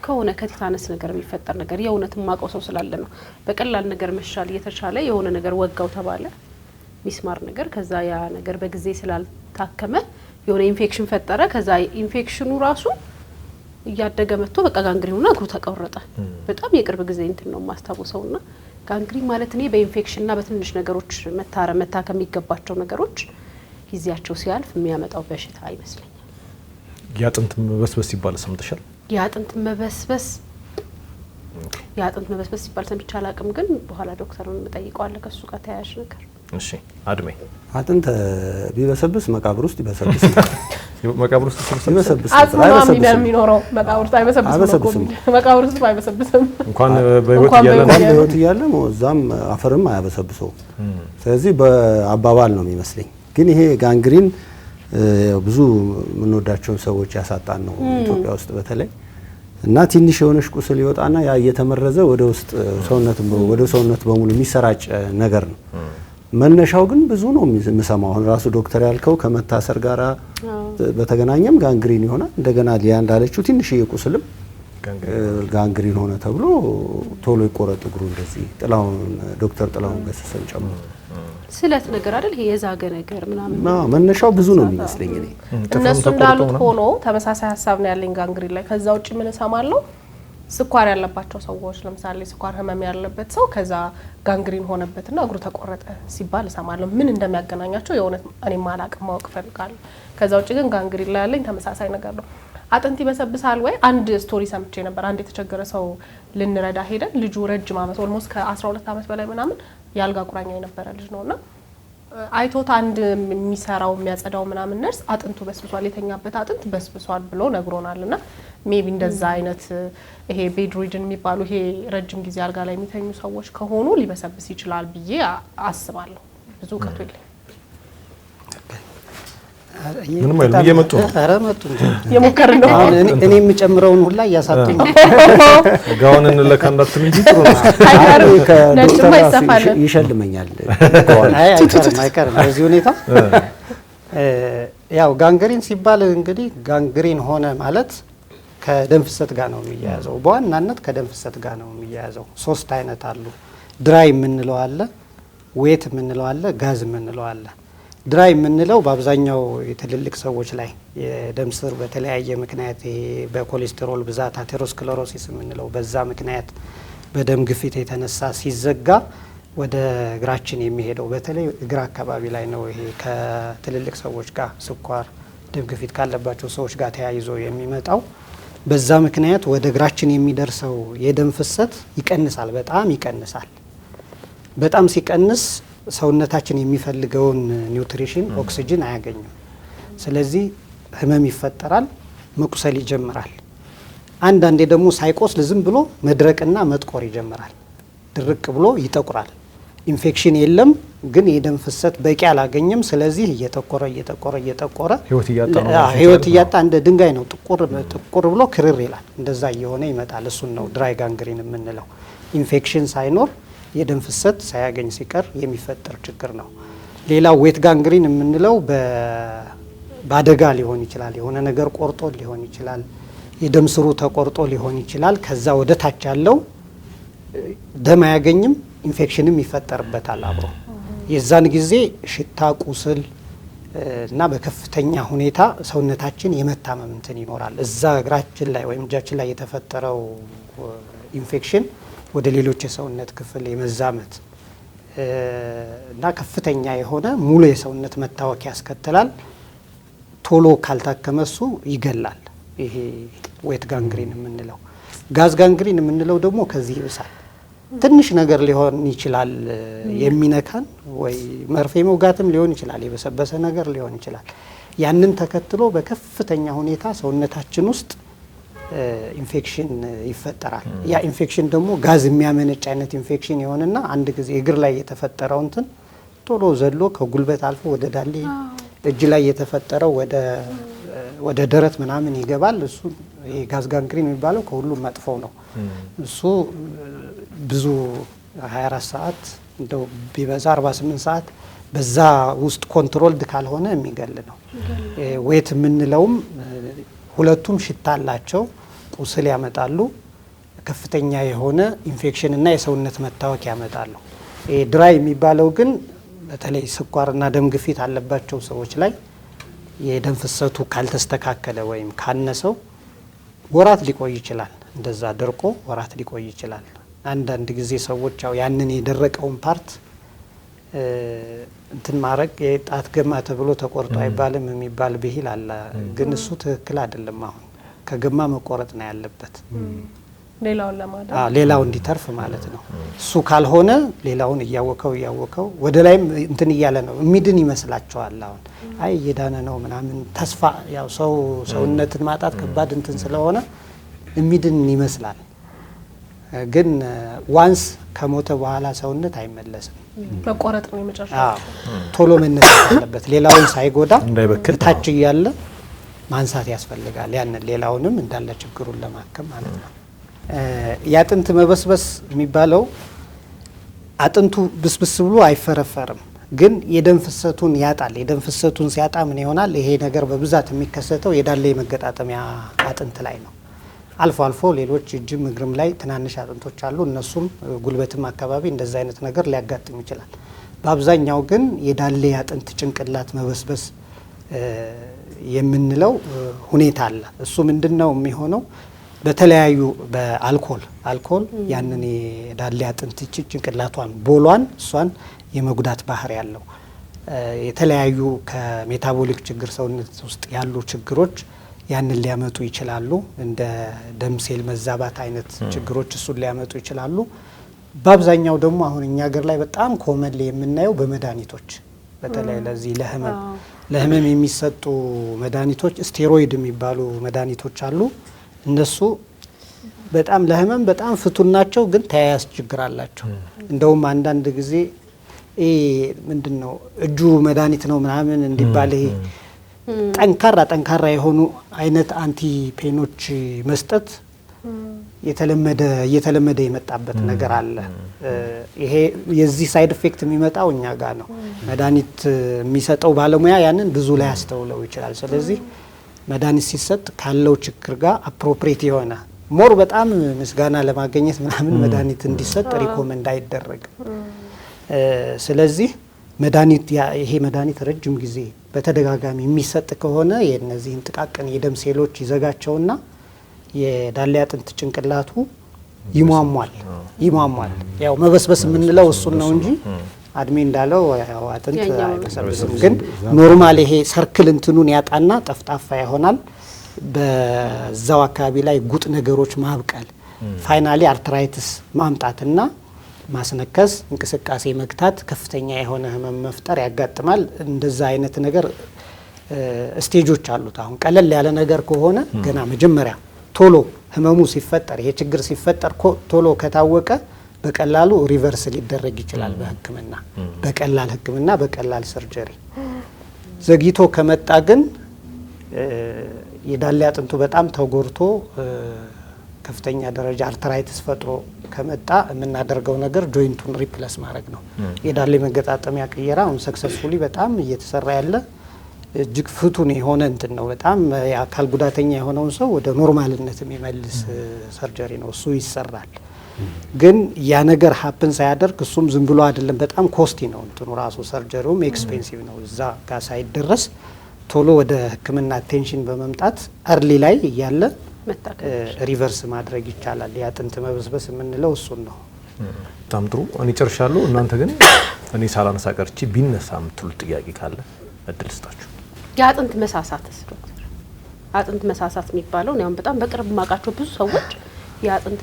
Speaker 3: ከሆነ ከቲታነስ ነገር የሚፈጠር ነገር የእውነት ማቀው ሰው ስላለ ነው። በቀላል ነገር መሻል እየተቻለ የሆነ ነገር ወጋው ተባለ ሚስማር ነገር፣ ከዛ ያ ነገር በጊዜ ስላልታከመ የሆነ ኢንፌክሽን ፈጠረ። ከዛ ኢንፌክሽኑ ራሱ እያደገ መጥቶ በቃ ጋንግሪንና እግሩ ተቆረጠ። በጣም የቅርብ ጊዜ እንትን ነው ማስታወሰውና ጋንግሪን ማለት እኔ በኢንፌክሽንና በትንሽ ነገሮች መታከም የሚገባቸው ነገሮች ጊዜያቸው ሲያልፍ የሚያመጣው በሽታ አይመስለኝም።
Speaker 1: የአጥንት መበስበስ ሲባል ሰምተሻል?
Speaker 3: የአጥንት መበስበስ ሲባል ሰምቼ አላቅም፣ ግን በኋላ ዶክተሩን ጠይቀዋለሁ ከሱ ጋር ተያያዥ ነገር።
Speaker 1: እሺ አድሜ
Speaker 4: አጥንት ቢበሰብስ መቃብር ውስጥ ይበሰብሳል።
Speaker 1: መቃብር ውስጥ
Speaker 4: ይበሰብስ
Speaker 5: አጽሙ ነው የሚኖረው። መቃብር ውስጥ አይበሰብስም። መቃብር ውስጥ አይበሰብስም።
Speaker 1: እንኳን በህይወት
Speaker 4: እያለ እዛም አፈርም አያበሰብሰው። ስለዚህ በአባባል ነው የሚመስለኝ። ግን ይሄ ጋንግሪን ብዙ የምንወዳቸውን ሰዎች ያሳጣን ነው ኢትዮጵያ ውስጥ በተለይ እና ትንሽ የሆነሽ ቁስል ይወጣና ያ እየተመረዘ ወደ ውስጥ ሰውነት በሙሉ የሚሰራጭ ነገር ነው። መነሻው ግን ብዙ ነው የምሰማው። አሁን ራሱ ዶክተር ያልከው ከመታሰር ጋር በተገናኘም ጋንግሪን ይሆናል። እንደገና ሊያ እንዳለችው ትንሽ የቁስልም ጋንግሪን ሆነ ተብሎ ቶሎ ይቆረጥ እግሩ እንደዚህ ዶክተር ጥላሁን ገሰሰን ጨምሮ
Speaker 3: ስለት ነገር አይደል? ይሄ የዛገ ነገር ምናምን
Speaker 4: መነሻው ብዙ ነው የሚመስለኝ። እኔ
Speaker 5: እነሱ እንዳሉት ሆኖ ተመሳሳይ ሀሳብ ነው ያለኝ ጋንግሪን ላይ። ከዛ ውጪ ምን እሰማለሁ? ስኳር ያለባቸው ሰዎች ለምሳሌ ስኳር ህመም ያለበት ሰው ከዛ ጋንግሪን ሆነበትና እግሩ ተቆረጠ ሲባል እሰማለሁ። ምን እንደሚያገናኛቸው የእውነት እኔ ማወቅ ፈልጋለሁ። ከዛ ውጪ ግን ጋንግሪን ላይ ያለኝ ተመሳሳይ ነገር ነው። አጥንት ይበሰብሳል ወይ? አንድ ስቶሪ ሰምቼ ነበር። አንድ የተቸገረ ሰው ልንረዳ ሄደን ልጁ ረጅም አመት ኦልሞስት ከ12 አመት በላይ ምናምን ያልጋ ቁራኛ የነበረ ልጅ ነውና አይቶት አንድ የሚሰራው የሚያጸዳው ምናምን ነርስ አጥንቱ በስብሷል፣ የተኛበት አጥንት በስብሷል ብሎ ነግሮናልና ሜቢ እንደዛ አይነት ይሄ ቤድሪድን የሚባሉ ይሄ ረጅም ጊዜ አልጋ ላይ የሚተኙ ሰዎች ከሆኑ ሊበሰብስ ይችላል ብዬ አስባለሁ። ብዙ እውቀቱ የለኝም።
Speaker 1: ምንም አይደለም፣ እየመጡ ነው።
Speaker 2: ኧረ መጡ እንጂ
Speaker 5: የሞከርን ነው።
Speaker 2: እኔ የምጨምረውን ሁላ እያሳጡኝ ነው።
Speaker 1: ጋውን እንለካ እንዳትል እንጂ ጥሩ ነው።
Speaker 5: ነጭማ ይሰፋል፣
Speaker 4: ይሸልመኛል።
Speaker 2: አይቀርም በዚህ ሁኔታ። ያው ጋንግሪን ሲባል እንግዲህ ጋንግሪን ሆነ ማለት ከደም ፍሰት ጋር ነው የሚያያዘው። በዋናነት ከደም ፍሰት ጋር ነው የሚያያዘው። 3 አይነት አሉ። ድራይ የምንለው አለ፣ ዌት የምንለው አለ፣ ጋዝ የምንለው አለ። ድራይ የምንለው በአብዛኛው የትልልቅ ሰዎች ላይ የደም ስር በተለያየ ምክንያት ይሄ በኮሌስትሮል ብዛት አቴሮስክለሮሲስ የምንለው በዛ ምክንያት በደም ግፊት የተነሳ ሲዘጋ ወደ እግራችን የሚሄደው በተለይ እግር አካባቢ ላይ ነው። ይሄ ከትልልቅ ሰዎች ጋር ስኳር፣ ደም ግፊት ካለባቸው ሰዎች ጋር ተያይዞ የሚመጣው በዛ ምክንያት ወደ እግራችን የሚደርሰው የደም ፍሰት ይቀንሳል፣ በጣም ይቀንሳል። በጣም ሲቀንስ ሰውነታችን የሚፈልገውን ኒውትሪሽን ኦክሲጅን አያገኝም። ስለዚህ ህመም ይፈጠራል፣ መቁሰል ይጀምራል። አንዳንዴ ደግሞ ሳይቆስል ዝም ብሎ መድረቅና መጥቆር ይጀምራል። ድርቅ ብሎ ይጠቁራል። ኢንፌክሽን የለም ግን የደም ፍሰት በቂ አላገኘም። ስለዚህ እየጠቆረ ህይወት እያጣ እንደ ድንጋይ ነው ጥቁር ብሎ ክርር ይላል። እንደዛ እየሆነ ይመጣል። እሱን ነው ድራይ ጋንግሪን የምንለው። ኢንፌክሽን ሳይኖር የደም ፍሰት ሳያገኝ ሲቀር የሚፈጠር ችግር ነው። ሌላው ዌት ጋንግሪን የምንለው በአደጋ ሊሆን ይችላል። የሆነ ነገር ቆርጦ ሊሆን ይችላል። የደም ስሩ ተቆርጦ ሊሆን ይችላል። ከዛ ወደ ታች ያለው ደም አያገኝም፣ ኢንፌክሽንም ይፈጠርበታል አብሮ። የዛን ጊዜ ሽታ፣ ቁስል እና በከፍተኛ ሁኔታ ሰውነታችን የመታመም እንትን ይኖራል። እዛ እግራችን ላይ ወይም እጃችን ላይ የተፈጠረው ኢንፌክሽን ወደ ሌሎች የሰውነት ክፍል የመዛመት እና ከፍተኛ የሆነ ሙሉ የሰውነት መታወክ ያስከትላል። ቶሎ ካልታከመ እሱ ይገላል። ይሄ ዌት ጋንግሪን የምንለው። ጋዝ ጋንግሪን የምንለው ደግሞ ከዚህ ይብሳል። ትንሽ ነገር ሊሆን ይችላል የሚነካን፣ ወይ መርፌ መውጋትም ሊሆን ይችላል፣ የበሰበሰ ነገር ሊሆን ይችላል። ያንን ተከትሎ በከፍተኛ ሁኔታ ሰውነታችን ውስጥ ኢንፌክሽን ይፈጠራል። ያ ኢንፌክሽን ደግሞ ጋዝ የሚያመነጭ አይነት ኢንፌክሽን ይሆንና አንድ ጊዜ እግር ላይ የተፈጠረው እንትን ቶሎ ዘሎ ከጉልበት አልፎ ወደ ዳሌ፣ እጅ ላይ የተፈጠረው ወደ ደረት ምናምን ይገባል። እሱ ይሄ ጋዝ ጋንግሪን የሚባለው ከሁሉም መጥፎ ነው። እሱ ብዙ 24 ሰዓት እንደው ቢበዛ 48 ሰዓት በዛ ውስጥ ኮንትሮልድ ካልሆነ የሚገል ነው። ዌት የምንለውም ሁለቱም ሽታ አላቸው፣ ቁስል ያመጣሉ፣ ከፍተኛ የሆነ ኢንፌክሽን እና የሰውነት መታወክ ያመጣሉ። ድራይ የሚባለው ግን በተለይ ስኳርና ደም ግፊት አለባቸው ሰዎች ላይ የደም ፍሰቱ ካልተስተካከለ ወይም ካነሰው ወራት ሊቆይ ይችላል። እንደዛ ደርቆ ወራት ሊቆይ ይችላል። አንዳንድ ጊዜ ሰዎች ያው ያንን የደረቀውን ፓርት እንትን ማድረግ የጣት ገማ ተብሎ ተቆርጦ አይባልም የሚባል ብሂል አለ። ግን እሱ ትክክል አይደለም። አሁን ከገማ መቆረጥ ነው ያለበት፣
Speaker 5: ሌላውን ለማዳን
Speaker 2: ሌላው እንዲተርፍ ማለት ነው። እሱ ካልሆነ ሌላውን እያወከው ወደ ላይም እንትን እያለ ነው የሚድን ይመስላቸዋል። አሁን አይ እየዳነ ነው ምናምን ተስፋ ያው ሰውነትን ማጣት ከባድ እንትን ስለሆነ የሚድን ይመስላል። ግን ዋንስ ከሞተ በኋላ ሰውነት አይመለስም።
Speaker 5: መቆረጥ ነው የመጨረሻ።
Speaker 2: ቶሎ መነሳት አለበት። ሌላውን ሳይጎዳ
Speaker 1: እንዳይበክል
Speaker 2: ታች እያለ ማንሳት ያስፈልጋል። ያንን ሌላውንም እንዳለ ችግሩን ለማከም ማለት ነው። የአጥንት መበስበስ የሚባለው አጥንቱ ብስብስ ብሎ አይፈረፈርም፣ ግን የደም ፍሰቱን ያጣል። የደም ፍሰቱን ሲያጣ ምን ይሆናል? ይሄ ነገር በብዛት የሚከሰተው የዳሌ መገጣጠሚያ አጥንት ላይ ነው። አልፎ አልፎ ሌሎች እጅም እግርም ላይ ትናንሽ አጥንቶች አሉ። እነሱም ጉልበትም አካባቢ እንደዛ አይነት ነገር ሊያጋጥም ይችላል። በአብዛኛው ግን የዳሌ አጥንት ጭንቅላት መበስበስ የምንለው ሁኔታ አለ። እሱ ምንድነው የሚሆነው? በተለያዩ በአልኮል ያንን የዳሌ አጥንት ጭንቅላቷን ቦሏን እሷን የመጉዳት ባህሪ ያለው የተለያዩ ከሜታቦሊክ ችግር ሰውነት ውስጥ ያሉ ችግሮች ያንን ሊያመጡ ይችላሉ። እንደ ደም ሴል መዛባት አይነት ችግሮች እሱን ሊያመጡ ይችላሉ። በአብዛኛው ደግሞ አሁን እኛ ሀገር ላይ በጣም ኮመንሊ የምናየው በመድኃኒቶች በተለይ ለዚህ ለህመም የሚሰጡ መድኃኒቶች ስቴሮይድ የሚባሉ መድኃኒቶች አሉ። እነሱ በጣም ለህመም በጣም ፍቱን ናቸው፣ ግን ተያያዥ ችግር አላቸው። እንደውም አንዳንድ ጊዜ ምንድነው እጁ መድኃኒት ነው ምናምን እንዲባል ይሄ ጠንካራ የሆኑ አይነት አንቲ ፔኖች መስጠት እየተለመደ የመጣበት ነገር አለ። ይሄ የዚህ ሳይድ ኢፌክት የሚመጣው እኛ ጋር ነው። መድኃኒት የሚሰጠው ባለሙያ ያንን ብዙ ላይ ያስተውለው ይችላል። ስለዚህ መድኃኒት ሲሰጥ ካለው ችግር ጋር አፕሮፕሪየት የሆነ ሞር በጣም ምስጋና ለማግኘት ምናምን መድኃኒት እንዲሰጥ ሪኮመንድ አይደረግም። ስለዚህ ይሄ መድኃኒት ረጅም ጊዜ በተደጋጋሚ የሚሰጥ ከሆነ የነዚህን ጥቃቅን የደም ሴሎች ይዘጋቸውና የዳሌ አጥንት ጭንቅላቱ ይሟሟል። ያው መበስበስ የምንለው እሱን ነው እንጂ አድሜ እንዳለው ያው አጥንት አይበሰብስም። ግን ኖርማል ይሄ ሰርክል እንትኑን ያጣና ጠፍጣፋ ይሆናል። በዛው አካባቢ ላይ ጉጥ ነገሮች ማብቀል፣ ፋይናሊ አርትራይትስ ማምጣትና ማስነከስ፣ እንቅስቃሴ መግታት፣ ከፍተኛ የሆነ ህመም መፍጠር ያጋጥማል። እንደዛ አይነት ነገር ስቴጆች አሉት። አሁን ቀለል ያለ ነገር ከሆነ ገና መጀመሪያ ቶሎ ህመሙ ሲፈጠር ይሄ ችግር ሲፈጠር ቶሎ ከታወቀ በቀላሉ ሪቨርስ ሊደረግ ይችላል በህክምና በቀላል ህክምና በቀላል ሰርጀሪ። ዘግይቶ ከመጣ ግን የዳሌ አጥንቱ በጣም ተጎርቶ ከፍተኛ ደረጃ አርትራይትስ ፈጥሮ ከመጣ የምናደርገው ነገር ጆይንቱን ሪፕለስ ማድረግ ነው። የዳሌ መገጣጠሚያ ቅየራ አሁን ሰክሰስፉሊ በጣም እየተሰራ ያለ እጅግ ፍቱን የሆነ እንትን ነው። በጣም የአካል ጉዳተኛ የሆነውን ሰው ወደ ኖርማልነት የሚመልስ ሰርጀሪ ነው። እሱ ይሰራል። ግን ያ ነገር ሀፕን ሳያደርግ እሱም ዝም ብሎ አይደለም፣ በጣም ኮስቲ ነው እንትኑ ራሱ ሰርጀሪውም ኤክስፔንሲቭ ነው። እዛ ጋር ሳይደረስ ቶሎ ወደ ህክምና አቴንሽን በመምጣት አርሊ ላይ እያለ ሪቨርስ ማድረግ ይቻላል። የአጥንት መበስበስ የምንለው እሱን ነው።
Speaker 1: በጣም ጥሩ። እኔ ጨርሻለሁ። እናንተ ግን እኔ ሳላነሳ ቀርቼ ቢነሳ የምትሉት ጥያቄ ካለ እድል ስጣችሁ።
Speaker 3: የአጥንት መሳሳትስ ዶክተር? አጥንት መሳሳት የሚባለው ነው በጣም በቅርብ ማቃቸው ብዙ ሰዎች የአጥንት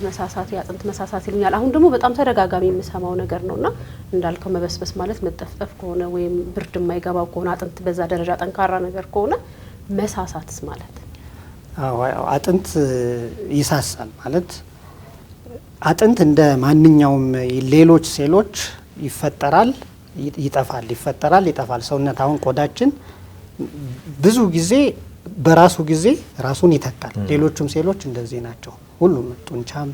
Speaker 3: መሳሳት ይሉኛል። አሁን ደግሞ በጣም ተደጋጋሚ የምሰማው ነገር ነውና እንዳልከው መበስበስ ማለት መጠፍጠፍ ከሆነ ወይም ብርድ የማይገባው ከሆነ አጥንት በዛ ደረጃ ጠንካራ ነገር ከሆነ መሳሳትስ ማለት?
Speaker 2: አጥንት ይሳሳል ማለት አጥንት እንደ ማንኛውም ሌሎች ሴሎች ይፈጠራል፣ ይጠፋል፣ ይፈጠራል፣ ይጠፋል። ሰውነት አሁን ቆዳችን ብዙ ጊዜ በራሱ ጊዜ ራሱን ይተካል። ሌሎችም ሴሎች እንደዚህ ናቸው። ሁሉም ጡንቻም፣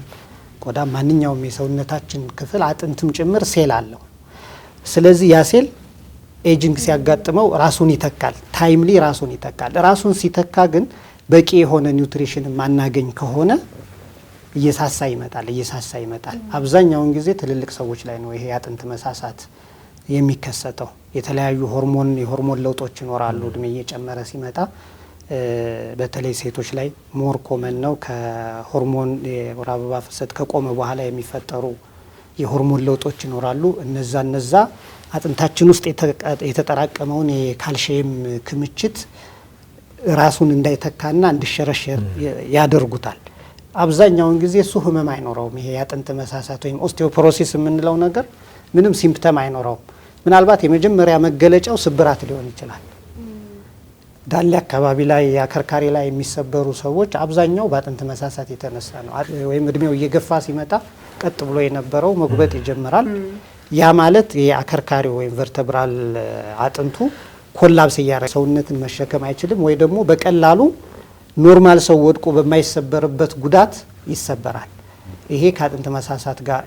Speaker 2: ቆዳ፣ ማንኛውም የሰውነታችን ክፍል አጥንትም ጭምር ሴል አለው። ስለዚህ ያ ሴል ኤጂንግ ሲያጋጥመው ራሱን ይተካል፣ ታይምሊ ራሱን ይተካል። ራሱን ሲተካ ግን በቂ የሆነ ኒውትሪሽን ማናገኝ ከሆነ እየሳሳ ይመጣል። አብዛኛውን ጊዜ ትልልቅ ሰዎች ላይ ነው ይሄ የአጥንት መሳሳት የሚከሰተው። የተለያዩ የሆርሞን ለውጦች ይኖራሉ። እድሜ እየጨመረ ሲመጣ በተለይ ሴቶች ላይ ሞር ኮመን ነው። ከሆርሞን የወር አበባ ፍሰት ከቆመ በኋላ የሚፈጠሩ የሆርሞን ለውጦች ይኖራሉ። እነዛ አጥንታችን ውስጥ የተጠራቀመውን የካልሽየም ክምችት ራሱን እንዳይተካና እንዲሸረሸር ያደርጉታል። አብዛኛውን ጊዜ እሱ ህመም አይኖረውም። ይሄ የአጥንት መሳሳት ወይም ኦስቲዮፖሮሲስ የምንለው ነገር ምንም ሲምፕተም አይኖረውም። ምናልባት የመጀመሪያ መገለጫው ስብራት ሊሆን ይችላል። ዳሌ አካባቢ ላይ አከርካሪ ላይ የሚሰበሩ ሰዎች አብዛኛው በአጥንት መሳሳት የተነሳ ነው። ወይም እድሜው እየገፋ ሲመጣ ቀጥ ብሎ የነበረው መጉበጥ ይጀምራል። ያ ማለት የአከርካሪው ወይም ቨርተብራል አጥንቱ ኮላፕስ እያደረገ ሰውነትን መሸከም አይችልም፣ ወይ ደግሞ በቀላሉ ኖርማል ሰው ወድቆ በማይሰበርበት ጉዳት ይሰበራል። ይሄ ከአጥንት መሳሳት ጋር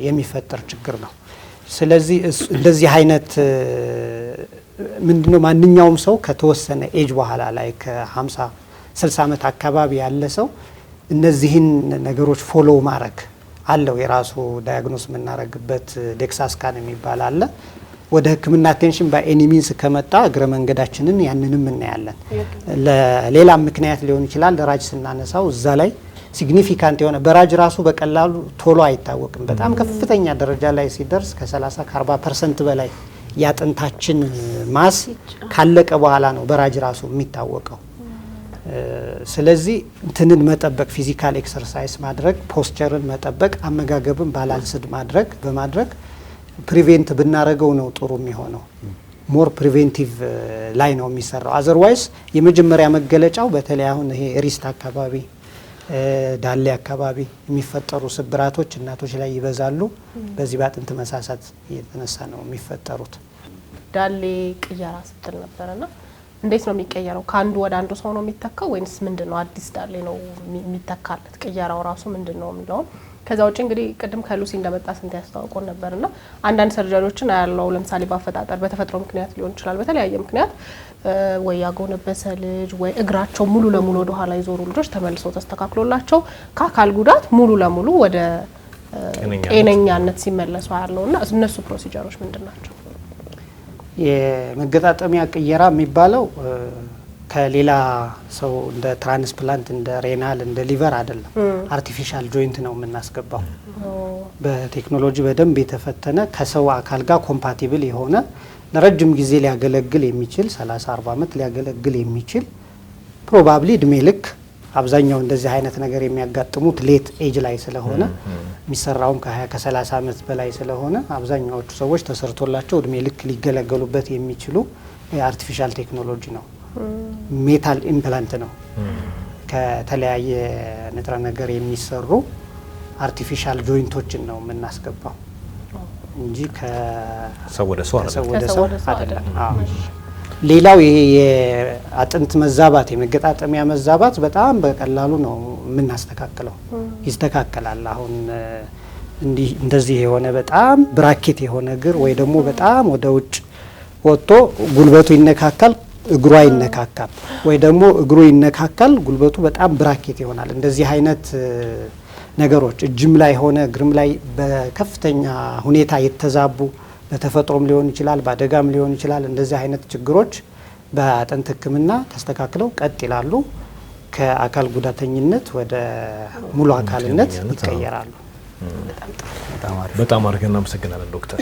Speaker 2: የሚፈጠር ችግር ነው። ስለዚህ እንደዚህ አይነት ምንድነው ማንኛውም ሰው ከተወሰነ ኤጅ በኋላ ላይ ከ50 60 ዓመት አካባቢ ያለ ሰው እነዚህን ነገሮች ፎሎ ማድረግ አለው። የራሱ ዳያግኖስ የምናደርግበት ዴክሳስካን የሚባል አለ። ወደ ሕክምና አቴንሽን በኤኒ ሚንስ ከመጣ እግረ መንገዳችንን ያንንም እናያለን። ለሌላም ምክንያት ሊሆን ይችላል። ለራጅ ስናነሳው እዛ ላይ ሲግኒፊካንት የሆነ በራጅ ራሱ በቀላሉ ቶሎ አይታወቅም። በጣም ከፍተኛ ደረጃ ላይ ሲደርስ ከ30 ከ40% በላይ ያጥንታችን ማስ ካለቀ በኋላ ነው በራጅ ራሱ የሚታወቀው። ስለዚህ እንትንን መጠበቅ፣ ፊዚካል ኤክሰርሳይዝ ማድረግ፣ ፖስቸርን መጠበቅ፣ አመጋገብን ባላንስድ በማድረግ ፕሪቬንት ብናረገው ነው ጥሩ የሚሆነው። ሞር ፕሪቬንቲቭ ላይ ነው የሚሰራው። አዘርዋይስ የመጀመሪያ መገለጫው በተለይ አሁን ይሄ ሪስት አካባቢ ዳሌ አካባቢ የሚፈጠሩ ስብራቶች እናቶች ላይ ይበዛሉ። በዚህ በአጥንት መሳሳት የተነሳ ነው የሚፈጠሩት።
Speaker 5: ዳሌ ቅየራ ስትል ነበርና እንዴት ነው የሚቀየረው? ከአንዱ ወደ አንዱ ሰው ነው የሚተካው ወይንስ ምንድነው? አዲስ ዳሌ ነው የሚተካለት? ቅየራው ራሱ ምንድነው የሚለው። ከዛ ውጭ እንግዲህ ቅድም ከሉሲ እንደመጣ ስንት ያስተዋውቆን ነበርና አንዳንድ ሰርጀሪዎችን ያለው ለምሳሌ በአፈጣጠር በተፈጥሮ ምክንያት ሊሆን ይችላል፣ በተለያየ ምክንያት ወይ ያጎነበሰ ልጅ ወይ እግራቸው ሙሉ ለሙሉ ወደ ኋላ ይዞሩ ልጆች ተመልሰው ተስተካክሎላቸው ከአካል ጉዳት ሙሉ ለሙሉ ወደ ጤነኛነት ሲመለሱ ያለውና እነሱ ፕሮሲጀሮች ምንድናቸው?
Speaker 2: የመገጣጠሚያ ቅየራ የሚባለው ከሌላ ሰው እንደ ትራንስፕላንት እንደ ሬናል እንደ ሊቨር አይደለም። አርቲፊሻል ጆይንት ነው የምናስገባው። በቴክኖሎጂ በደንብ የተፈተነ ከሰው አካል ጋር ኮምፓቲብል የሆነ ለረጅም ጊዜ ሊያገለግል የሚችል 30-40 ዓመት ሊያገለግል የሚችል ፕሮባብሊ እድሜ ልክ አብዛኛው እንደዚህ አይነት ነገር የሚያጋጥሙት ሌት ኤጅ ላይ ስለሆነ የሚሰራውም ከ20 ከ30 ዓመት በላይ ስለሆነ አብዛኛዎቹ ሰዎች ተሰርቶላቸው እድሜ ልክ ሊገለገሉበት የሚችሉ የአርቲፊሻል ቴክኖሎጂ ነው። ሜታል ኢምፕላንት ነው። ከተለያየ ንጥረ ነገር የሚሰሩ አርቲፊሻል ጆይንቶችን ነው የምናስገባው እንጂ ከሰው ወደ ሰው አይደለም። ሌላው ይሄ የአጥንት መዛባት የመገጣጠሚያ መዛባት በጣም በቀላሉ ነው የምናስተካክለው፣ ይስተካከላል። አሁን እንደዚህ የሆነ በጣም ብራኬት የሆነ እግር ወይ ደግሞ በጣም ወደ ውጭ ወጥቶ ጉልበቱ ይነካካል፣ እግሩ አይነካካም፣ ወይ ደግሞ እግሩ ይነካካል፣ ጉልበቱ በጣም ብራኬት ይሆናል። እንደዚህ አይነት ነገሮች እጅም ላይ ሆነ እግርም ላይ በከፍተኛ ሁኔታ የተዛቡ በተፈጥሮም ሊሆን ይችላል፣ በአደጋም ሊሆን ይችላል። እንደዚህ አይነት ችግሮች በአጥንት ሕክምና ተስተካክለው ቀጥ ይላሉ። ከአካል ጉዳተኝነት ወደ ሙሉ አካልነት ይቀየራሉ።
Speaker 1: በጣም አድርገን እናመሰግናለን ዶክተር።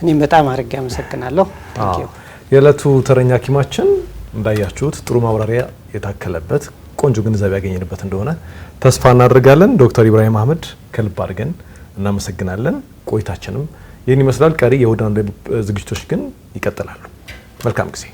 Speaker 2: እኔም በጣም አድርጌ አመሰግናለሁ። ታንኪዩ።
Speaker 1: የዕለቱ ተረኛ ሐኪማችን እንዳያችሁት ጥሩ ማብራሪያ የታከለበት ቆንጆ ግንዛቤ ያገኘንበት እንደሆነ ተስፋ እናደርጋለን። ዶክተር ኢብራሂም አህመድ ከልብ አድርገን እናመሰግናለን። ቆይታችንም ይህን ይመስላል። ቀሪ የእሁድ ዝግጅቶች ግን ይቀጥላሉ። መልካም ጊዜ